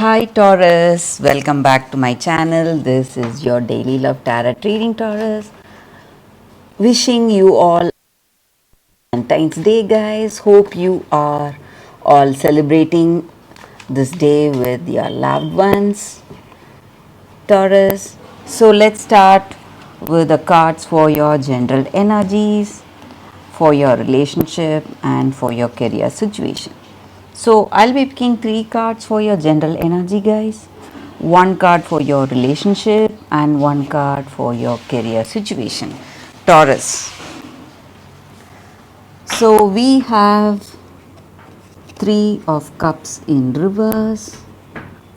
Hi Taurus, welcome back to my channel. This is your daily love tarot reading, Taurus. Wishing you all Valentine's Day, guys. Hope you are all celebrating this day with your loved ones, Taurus. So let's start with the cards for your general energies, for your relationship, and for your career situation. So I'll be picking three cards for your general energy, guys. One card for your relationship and one card for your career situation. Taurus. So we have Three of Cups in reverse,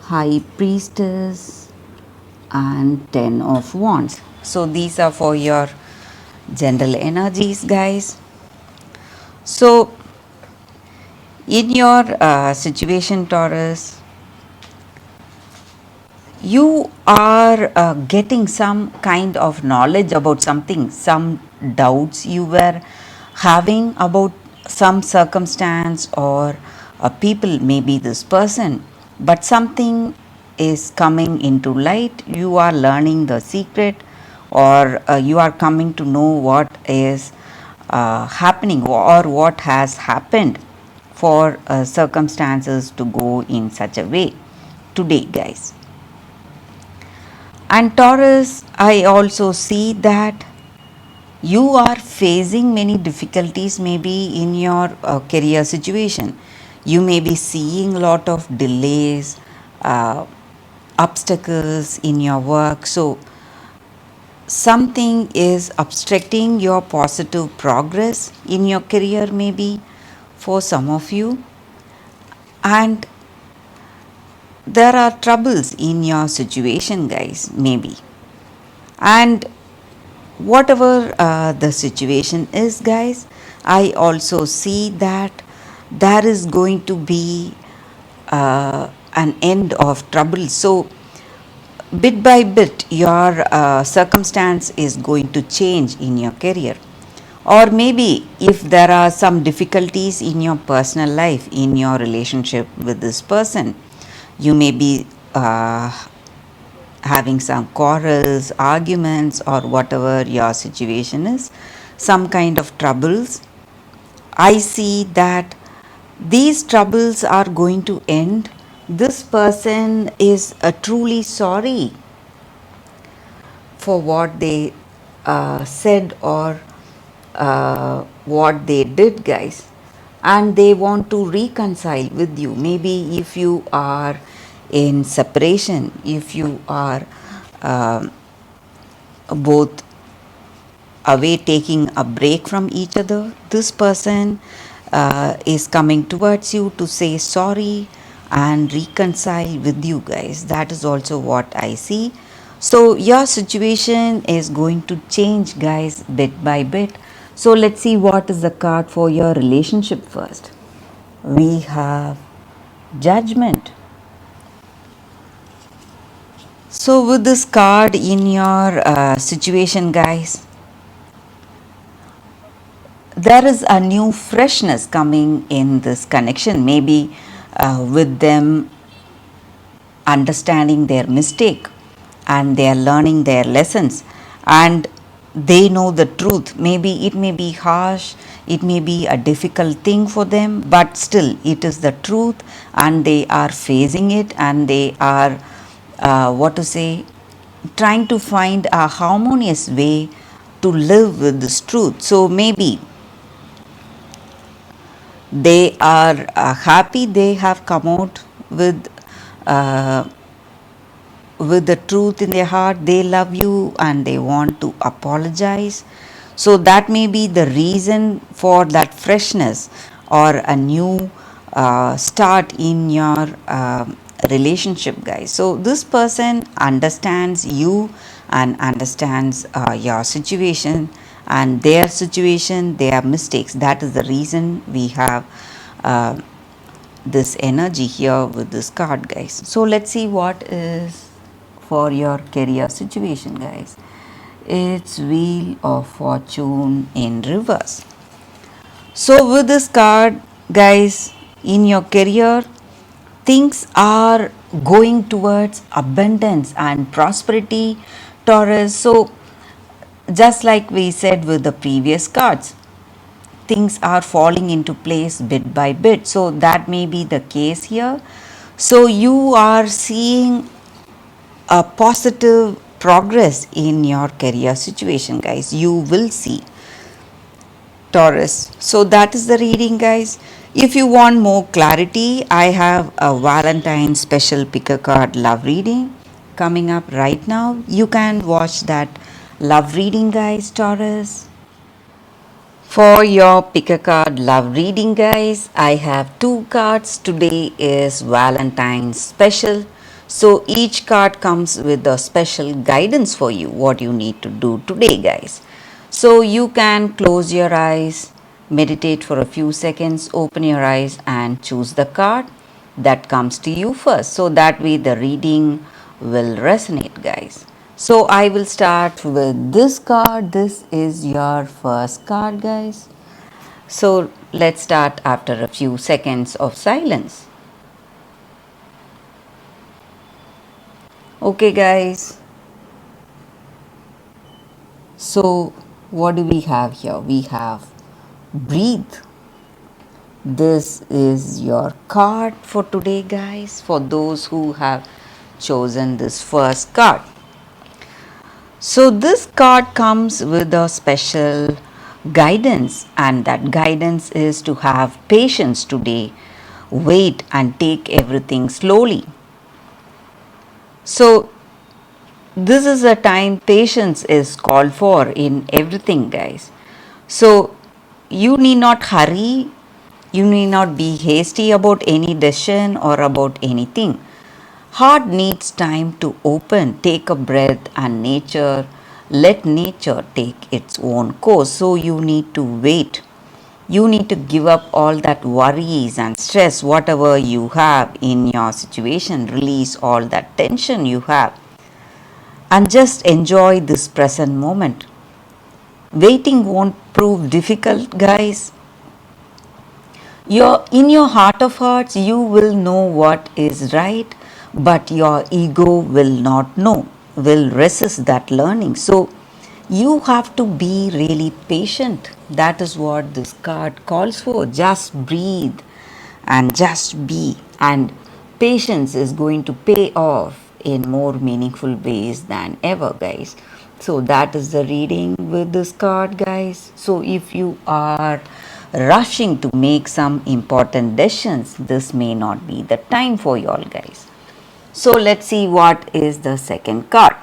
High Priestess, and Ten of Wands. So these are for your general energies, guys. So in your situation, Taurus, you are getting some kind of knowledge about something, some doubts you were having about some circumstance or people, maybe this person, but something is coming into light. You are learning the secret, or you are coming to know what is happening or what has happened for circumstances to go in such a way today, guys. And Taurus, I also see that you are facing many difficulties maybe in your career situation. You may be seeing a lot of delays, uh, obstacles in your work. So something is obstructing your positive progress in your career maybe for some of you. And there are troubles in your situation, guys, maybe. And whatever the situation is, guys, I also see that there is going to be an end of trouble. So bit by bit your circumstance is going to change in your career, or maybe if there are some difficulties in your personal life, in your relationship with this person, you may be having some quarrels, arguments, or whatever your situation is, some kind of troubles. I see that these troubles are going to end. This person is truly sorry for what they said or what they did, guys, and they want to reconcile with you. Maybe if you are in separation, if you are um both away taking a break from each other, this person is coming towards you to say sorry and reconcile with you, guys. That is also what I see. So your situation is going to change, guys, bit by bit. So let's see what is the card for your relationship first. We have Judgment. So with this card in your situation, guys, there is a new freshness coming in this connection, maybe with them understanding their mistake and they are learning their lessons, and they know the truth. Maybe it may be harsh, it may be a difficult thing for them, but still it is the truth, and they are facing it, and they are what to say, trying to find a harmonious way to live with this truth. So maybe they are happy they have come out uh, with the truth in their heart. They love you and they want to apologize. So that may be the reason for that freshness or a new start in your relationship, guys. So this person understands you and understands your situation and their situation, their mistakes. That is the reason we have this energy here with this card, guys. So let's see what is for your career situation, guys. It's Wheel of Fortune in reverse. So with this card, guys, in your career, things are going towards abundance and prosperity, Taurus. So, just like we said with the previous cards, things are falling into place bit by bit. So, that may be the case here. So, you are seeing a positive progress in your career situation, guys. You will see, Taurus. So that is the reading, guys. If you want more clarity, I have a Valentine special pick a card love reading coming up right now. You can watch that love reading, guys, Taurus. For your pick a card love reading, guys, I have two cards. Today is Valentine's special. So each card comes with a special guidance for you, what you need to do today, guys. So you can close your eyes, meditate for a few seconds, open your eyes, and choose the card that comes to you first. So that way the reading will resonate, guys. So I will start with this card. This is your first card, guys. So let's start after a few seconds of silence. Okay, guys. So what do we have here? We have breathe. This is your card for today, guys, for those who have chosen this first card. So this card comes with a special guidance, and that guidance is to have patience today, wait and take everything slowly. So this is a time patience is called for in everything, guys. So you need not hurry, you need not be hasty about any decision or about anything. Heart needs time to open, take a breath, and let nature take its own course. So you need to wait. You need to give up all that worries and stress, whatever you have in your situation, release all that tension you have, and just enjoy this present moment. Waiting won't prove difficult, guys. In your heart of hearts, you will know what is right, but your ego will not know, will resist that learning. So you have to be really patient. That is what this card calls for. Just breathe and just be. And patience is going to pay off in more meaningful ways than ever, guys. So that is the reading with this card, guys. So if you are rushing to make some important decisions, this may not be the time for you all, guys. So let's see what is the second card.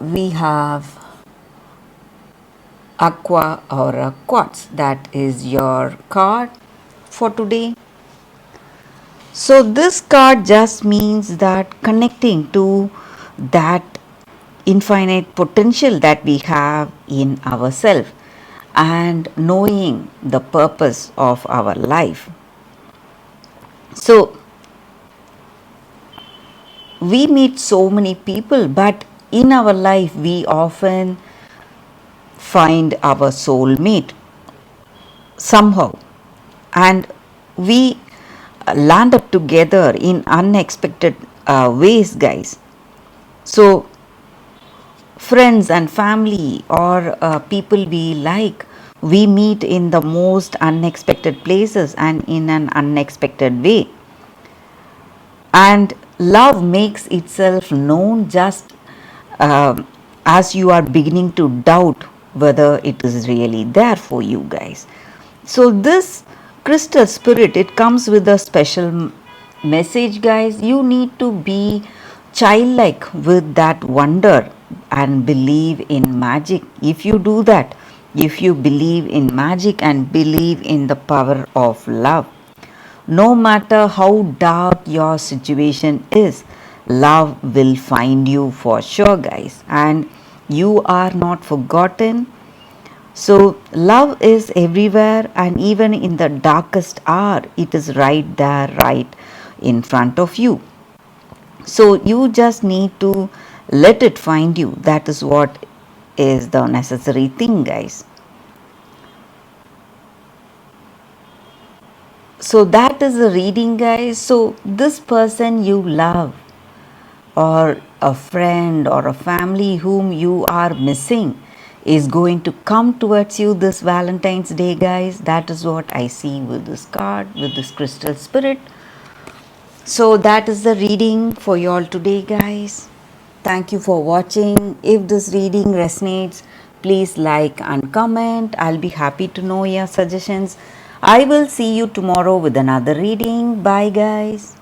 We have aqua or a quartz. That is your card for today. So this card just means that connecting to that infinite potential that we have in ourselves and knowing the purpose of our life. So we meet so many people, but in our life we often find our soulmate somehow, and we land up together in unexpected ways, guys. So friends and family or people we like, we meet in the most unexpected places and in an unexpected way, and love makes itself known just as you are beginning to doubt whether it is really there for you, guys. So this crystal spirit, it comes with a special message, guys. You need to be childlike with that wonder and believe in magic. If you do that, if you believe in magic and believe in the power of love, no matter how dark your situation is, love will find you for sure, guys. And you are not forgotten. So love is everywhere, and even in the darkest hour, it is right there, right in front of you. So you just need to let it find you. That is what is the necessary thing, guys. So that is the reading, guys. So this person you love, or a friend or a family whom you are missing, is going to come towards you this Valentine's Day, guys. That is what I see with this card, with this crystal spirit. So that is the reading for you all today, guys. Thank you for watching. If this reading resonates, please like and comment. I'll be happy to know your suggestions. I will see you tomorrow with another reading. Bye, guys.